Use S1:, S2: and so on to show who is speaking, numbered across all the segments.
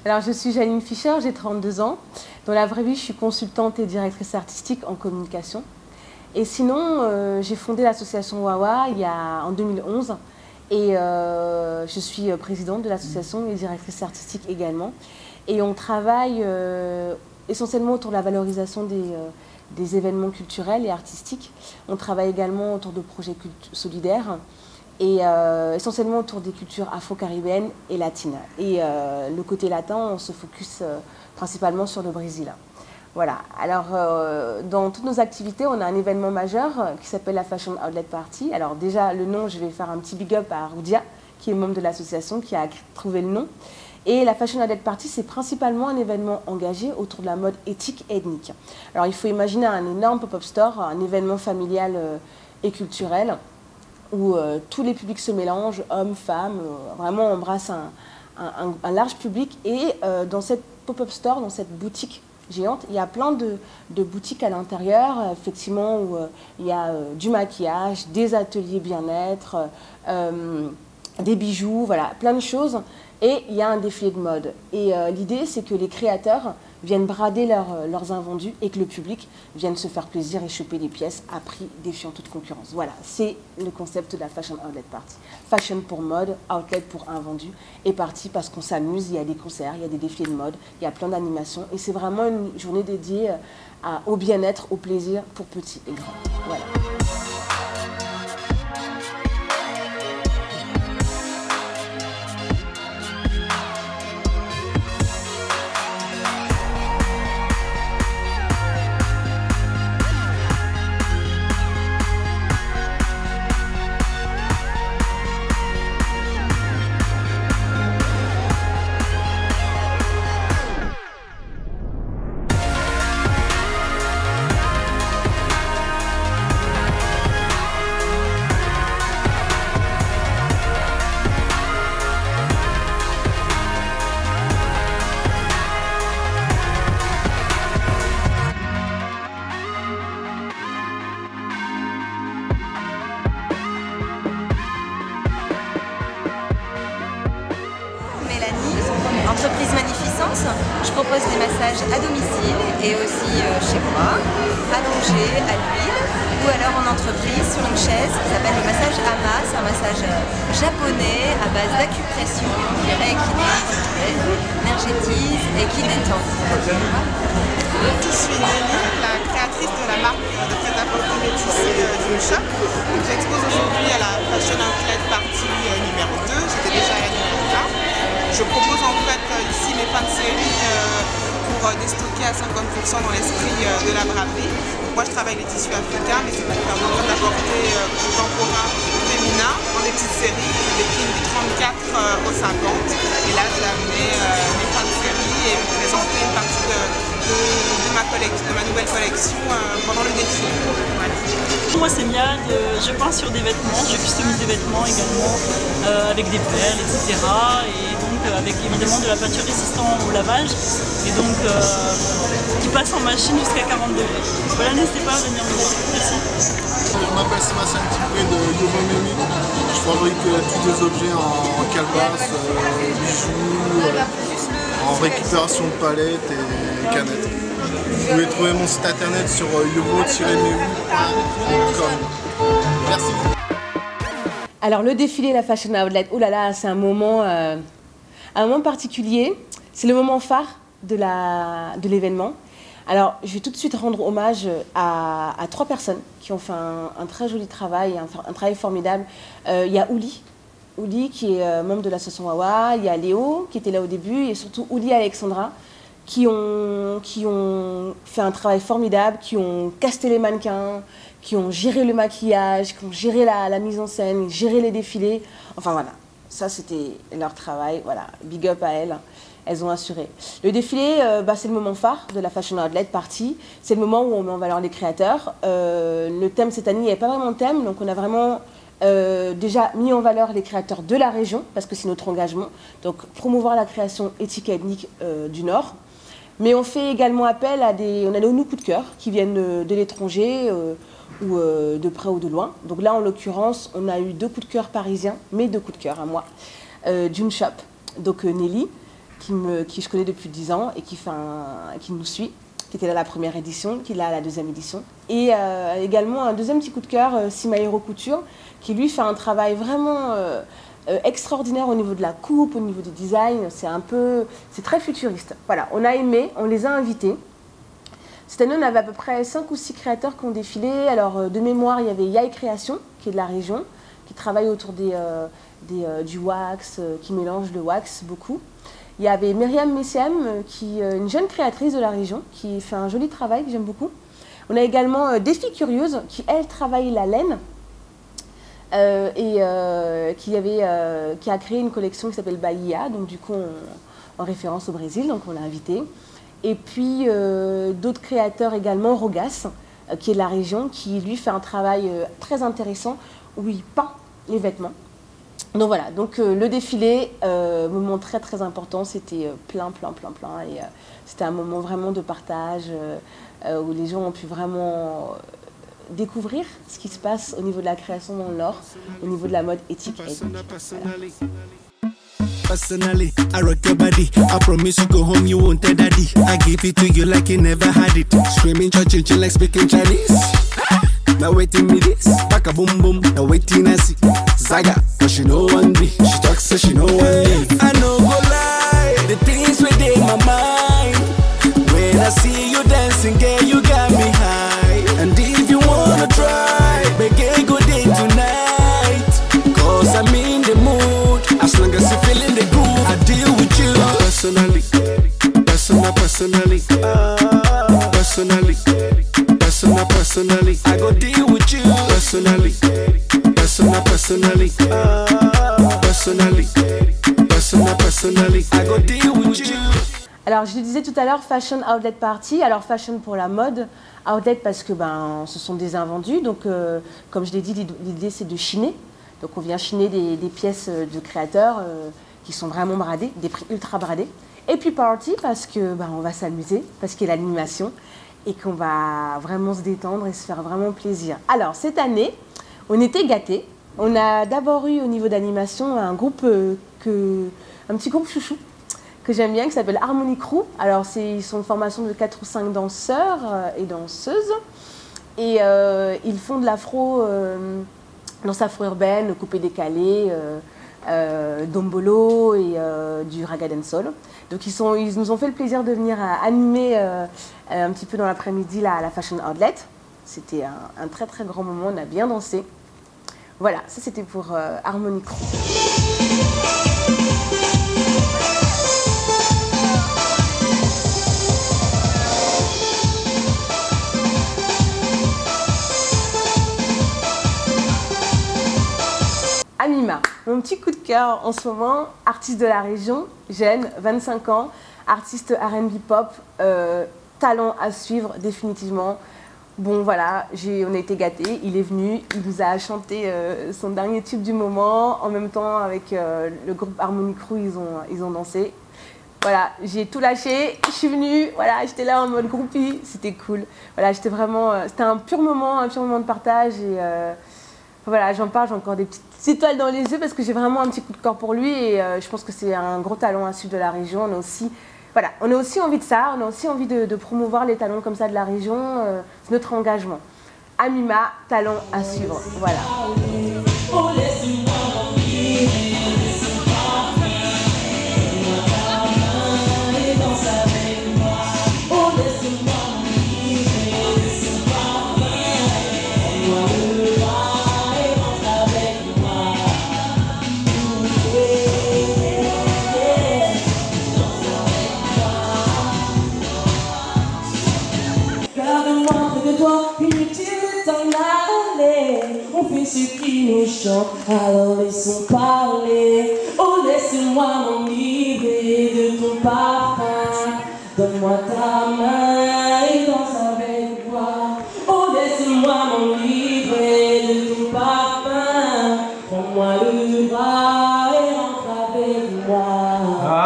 S1: Alors, je suis Janine Fischer, j'ai 32 ans. Dans la vraie vie, je suis consultante et directrice artistique en communication. Et sinon, j'ai fondé l'association Wawa en 2011. Et je suis présidente de l'association et directrice artistique également. Et on travaille essentiellement autour de la valorisation des événements culturels et artistiques. On travaille également autour de projets solidaires et essentiellement autour des cultures afro-caribéennes et latines. Et le côté latin, on se focus principalement sur le Brésil. Voilà. Alors, dans toutes nos activités, on a un événement majeur qui s'appelle la Fashion Outlet Party. Alors déjà, le nom, je vais faire un petit big up à Roudia, qui est membre de l'association, qui a trouvé le nom. Et la Fashion Outlet Party, c'est principalement un événement engagé autour de la mode éthique et ethnique. Alors, il faut imaginer un énorme pop-up store, un événement familial et culturel, où tous les publics se mélangent, hommes, femmes, vraiment on embrasse un large public. Et dans cette pop-up store, dans cette boutique géante, il y a plein de boutiques à l'intérieur, effectivement, où il y a du maquillage, des ateliers bien-être, des bijoux, voilà, plein de choses. Et il y a un défilé de mode. Et l'idée, c'est que les créateurs viennent brader leurs invendus et que le public vienne se faire plaisir et choper des pièces à prix défiant toute concurrence. Voilà, c'est le concept de la Fashion Outlet Party. Fashion pour mode, outlet pour invendu, et party parce qu'on s'amuse, il y a des concerts, il y a des défilés de mode, il y a plein d'animations. Et c'est vraiment une journée dédiée au bien-être, au plaisir pour petits et grands. Voilà.
S2: Entreprise Magnificence, je propose des massages à domicile et aussi chez moi, allongés à l'huile ou alors en entreprise sur une chaise qui s'appelle le massage Ama. C'est un massage japonais à base d'acupression, qui énergétise et qui détend.
S3: Je suis Nelly, la créatrice de la marque de prêt-à-porter métissé d'une shop. J'expose aujourd'hui à la Fashion Outlet Party numéro 2, j'étais déjà à la numéro 1. Je propose en fait ici mes fins de série pour déstocker à 50% dans l'esprit de la braderie. Donc moi je travaille les tissus africains, mais c'est pour faire beaucoup d'apporter contemporain féminin dans des petites séries. Je décline du 34 au 50. Et là je vais amener mes fins de série et vous présenter une partie de ma nouvelle collection pendant le défilé. Voilà.
S4: Moi c'est Miad, je peins sur des vêtements, je customise des vêtements également avec des perles, etc. Et donc avec évidemment de la peinture résistante au lavage et donc qui passe en machine jusqu'à 40 degrés. Voilà, n'hésitez pas à venir me voir. Merci.
S5: Je m'appelle Sébastien Tibré de Yovo Mimi. Je fabrique tous des objets en calebasse, bijoux, en récupération de palettes et canettes. Vous pouvez trouver mon site internet sur yovo-mimi.com. Merci.
S1: Alors le défilé, la Fashion Outlet, oh là là, c'est un moment particulier. C'est le moment phare de l'événement. Alors je vais tout de suite rendre hommage à 3 personnes qui ont fait un très joli travail, un travail formidable. Il y a Ouli qui est membre de l'association Wawa, il y a Léo qui était là au début et surtout Ouli et Alexandra qui ont fait un travail formidable, qui ont casté les mannequins, qui ont géré le maquillage, qui ont géré la mise en scène, géré les défilés. Enfin voilà, ça c'était leur travail, voilà, big up à elles. Elles ont assuré. Le défilé, c'est le moment phare de la Fashion Outlet Party. C'est le moment où on met en valeur les créateurs. Le thème cette année, il n'y avait pas vraiment de thème, donc on a vraiment déjà mis en valeur les créateurs de la région, parce que c'est notre engagement. Donc promouvoir la création éthique et ethnique du Nord. Mais on fait également appel à on a nos coups de cœur qui viennent de l'étranger ou de près ou de loin. Donc là, en l'occurrence, on a eu 2 coups de cœur parisiens, mes 2 coups de cœur à moi, d'une shop, donc Nelly. qui je connais depuis 10 ans et qui nous suit, qui était là à la première édition, qui est là à la deuxième édition. Et également un deuxième petit coup de cœur, Simaero Couture, qui lui fait un travail vraiment extraordinaire au niveau de la coupe, au niveau du design. C'est très futuriste. Voilà, on a aimé, on les a invités. Cette année, on avait à peu près 5 ou 6 créateurs qui ont défilé. Alors, de mémoire, il y avait Yai Création, qui est de la région, qui travaille autour du wax, qui mélange le wax beaucoup. Il y avait Myriam Messiam, qui est une jeune créatrice de la région, qui fait un joli travail que j'aime beaucoup. On a également Des filles curieuses, qui, elle, travaille la laine qui a créé une collection qui s'appelle Bahia, donc du coup, en référence au Brésil, donc on l'a invité. Et puis, d'autres créateurs également, Rogas, qui est de la région, qui, lui, fait un travail très intéressant, où il peint les vêtements. Donc voilà, donc le défilé, moment très très important, c'était plein. Et c'était un moment vraiment de partage où les gens ont pu vraiment découvrir ce qui se passe au niveau de la création dans le Nord, au niveau de la mode éthique et éthique. Voilà.
S6: Personally, I rock your body. I promise you go home, you won't tell daddy. I give it to you like you never had it. Screaming, churching, like speaking Chinese. Now waiting me this, back a boom boom. Now waiting I see Zaga, but she know one me. She talks so she know one me. I know go lie, the things within my mind. When I see you dancing, girl, you got me high. And if you wanna try, make a good day tonight. Cause I'm in the mood. As long as you're feeling the groove, I deal with you. Personally, personally, I go deal with you. Personally, I go deal with you.
S1: Alors, je le disais tout à l'heure, Fashion Outlet Party. Alors, fashion pour la mode, outlet parce que ce sont des invendus. Donc, comme je l'ai dit, l'idée c'est de chiner. Donc, on vient chiner des pièces de créateurs qui sont vraiment bradées, des prix ultra bradés. Et puis party parce que on va s'amuser, parce qu'il y a l'animation et qu'on va vraiment se détendre et se faire vraiment plaisir. Alors, cette année, on était gâtés. On a d'abord eu au niveau d'animation un petit groupe chouchou que j'aime bien, qui s'appelle Harmony Crew. Alors, ils sont une formation de 4 ou 5 danseurs et danseuses. Et ils font de l'afro, danse afro-urbaine, coupé décalé, dombolo et du raga dancehall. Donc, ils nous ont fait le plaisir de venir animer un petit peu dans l'après-midi à la Fashion Outlet. C'était un très très grand moment, on a bien dansé. Voilà, ça c'était pour Harmony Crew. Amima, mon petit coup de cœur en ce moment, artiste de la région, jeune, 25 ans, artiste R&B pop, talent à suivre définitivement. Bon voilà, on a été gâtés, il est venu, il nous a chanté son dernier tube du moment, en même temps avec le groupe Harmony Crew, ils ont dansé. Voilà, j'ai tout lâché, je suis venue, voilà, j'étais là en mode groupie, c'était cool. Voilà, c'était un pur moment de partage et voilà, j'en parle, j'ai encore des petites étoiles dans les yeux parce que j'ai vraiment un petit coup de cœur pour lui et je pense que c'est un gros talent à suivre de la région. On a aussi envie de ça, on a aussi envie de promouvoir les talents comme ça de la région, c'est notre engagement. Amima, talent à suivre, voilà.
S7: Ce qui nous chante, alors laissons parler. Oh, laisse-moi m'enivrer de ton parfum. Donne-moi ta main et danse avec moi. Oh, laisse-moi m'enivrer de ton parfum. Prends-moi le bras et rentre avec moi.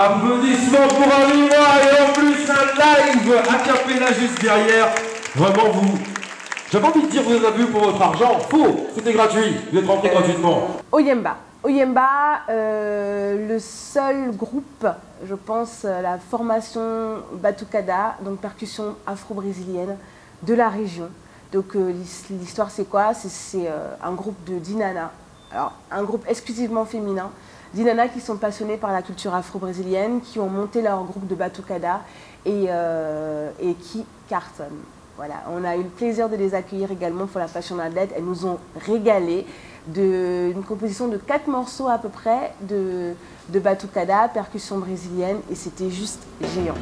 S8: Applaudissements pour Amima et en plus un live a cappella juste derrière. Vraiment j'avais envie de dire vous en avez vu pour votre argent, faux, c'était gratuit, vous êtes rentré gratuitement.
S1: Oyemba, Oyemba, le seul groupe, je pense, la formation Batucada, donc percussion afro-brésilienne de la région. Donc l'histoire c'est quoi? C'est un groupe de Dinana, alors un groupe exclusivement féminin, Dinana qui sont passionnés par la culture afro-brésilienne, qui ont monté leur groupe de Batucada et qui cartonnent. Voilà, on a eu le plaisir de les accueillir également pour la Fashion Outlet. Elles nous ont régalé d'une composition de 4 morceaux à peu près de Batucada, percussion brésilienne, et c'était juste géant.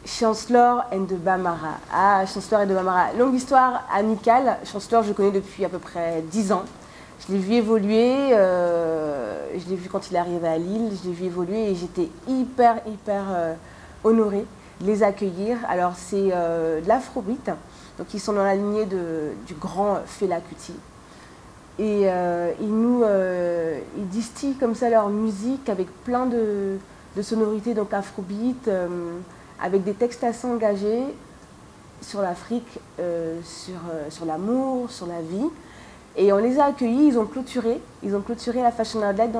S1: Chancellor and de Bamara. Ah, Chancellor et de Bamara. Longue histoire amicale. Chancellor, je le connais depuis à peu près 10 ans. Je l'ai vu évoluer, je l'ai vu quand il est arrivé à Lille, je l'ai vu évoluer et j'étais hyper honorée de les accueillir. Alors c'est de l'afrobeat, donc ils sont dans la lignée du grand Fela Kuti. Et ils distillent comme ça leur musique avec plein de sonorités, donc afrobeat, avec des textes assez engagés sur l'Afrique, sur l'amour, sur la vie. Et on les a accueillis, ils ont clôturé la Fashion Outlet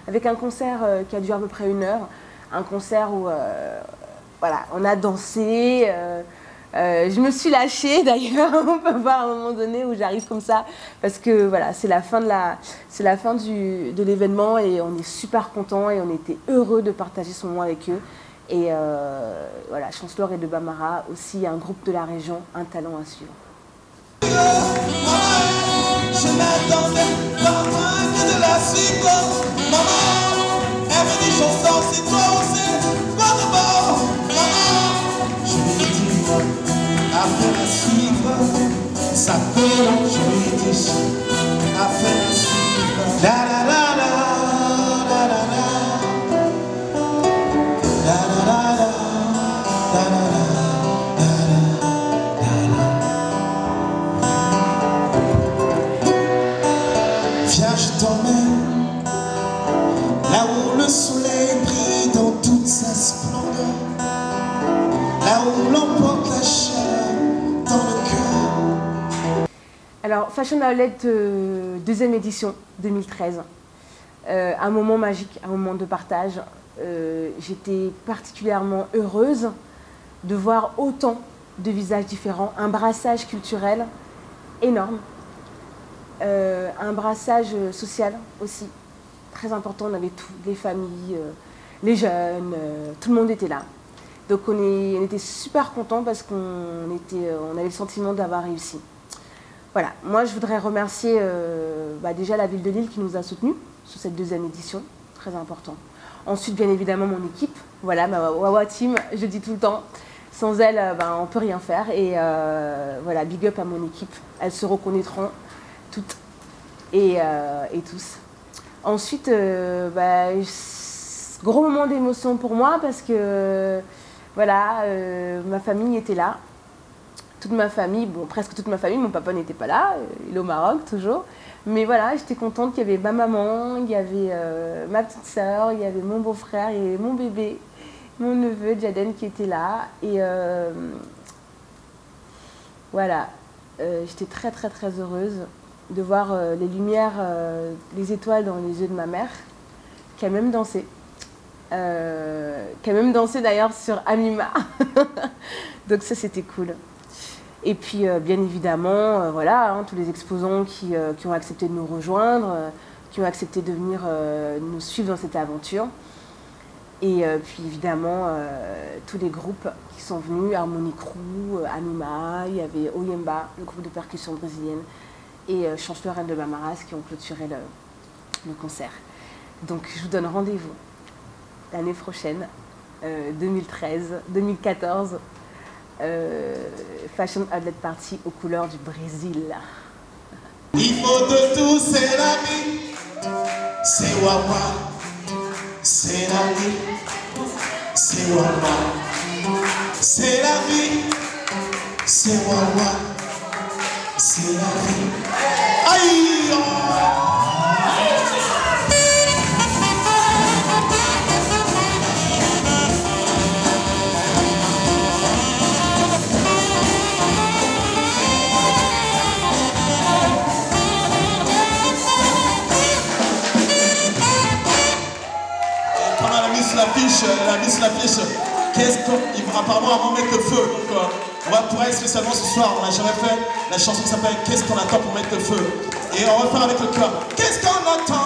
S1: avec un concert qui a duré à peu près 1 heure. Un concert où voilà, on a dansé, je me suis lâchée d'ailleurs, on peut voir à un moment donné où j'arrive comme ça, parce que voilà, c'est la fin de l'événement et on est super contents et on était heureux de partager ce moment avec eux. Et voilà, Chancellor et de Bamara, aussi un groupe de la région, un talent à suivre.
S9: Je m'attendais pas moins que de la suivre. Maman, elle me dit chanson, c'est toi aussi, quoi de bon. Maman, je lui dis, après la suivre, ça peut, je lui dis, après la suivre. La la la la, la la la. Viens, je t'emmène là où le soleil brille dans toute sa splendeur, là où l'on porte la chaleur dans le cœur.
S1: Alors, Fashion Outlet, 2e édition, 2013. Un moment magique, un moment de partage. J'étais particulièrement heureuse de voir autant de visages différents, un brassage culturel énorme, un brassage social aussi très important. On avait tout, les familles, les jeunes, tout le monde était là. Donc on était super contents parce qu'on avait le sentiment d'avoir réussi. Voilà, moi je voudrais remercier déjà la ville de Lille qui nous a soutenus sur cette 2e édition, très important. Ensuite, bien évidemment, mon équipe, voilà, ma Wawa Team, je dis tout le temps, sans elle, on ne peut rien faire. Et voilà, big up à mon équipe, elles se reconnaîtront toutes et tous. Ensuite, gros moment d'émotion pour moi parce que, voilà, ma famille était là. Toute ma famille, bon, presque toute ma famille, mon papa n'était pas là, il est au Maroc toujours. Mais voilà, j'étais contente qu'il y avait ma maman, il y avait ma petite sœur, il y avait mon beau-frère, il y avait mon bébé, mon neveu Jaden qui était là. Et voilà, j'étais très heureuse de voir les lumières, les étoiles dans les yeux de ma mère, qui a même dansé. Qui a même dansé d'ailleurs sur Amima. Donc ça, c'était cool. Et puis, bien évidemment, voilà, tous les exposants qui ont accepté de nous rejoindre, qui ont accepté de venir nous suivre dans cette aventure. Et puis évidemment, tous les groupes qui sont venus, Harmony Crew, Anima, il y avait Oyemba, le groupe de percussion brésilienne, et Chanceleur Reine de Bamaras qui ont clôturé le concert. Donc je vous donne rendez-vous l'année prochaine, 2014, Fashion Outlet Party aux couleurs du Brésil.
S9: Il faut de tout, c'est la vie, c'est Wawa, c'est la vie, c'est Wawa, c'est la vie, c'est Wawa, c'est la vie. Aïe, oh. Elle a mis sur l'affiche. Apparemment, avant de mettre le feu. Donc, on va pour elle spécialement ce soir. On n'a jamais fait la chanson qui s'appelle Qu'est-ce qu'on attend pour mettre le feu. Et on va faire avec le cœur. Qu'est-ce qu'on attend?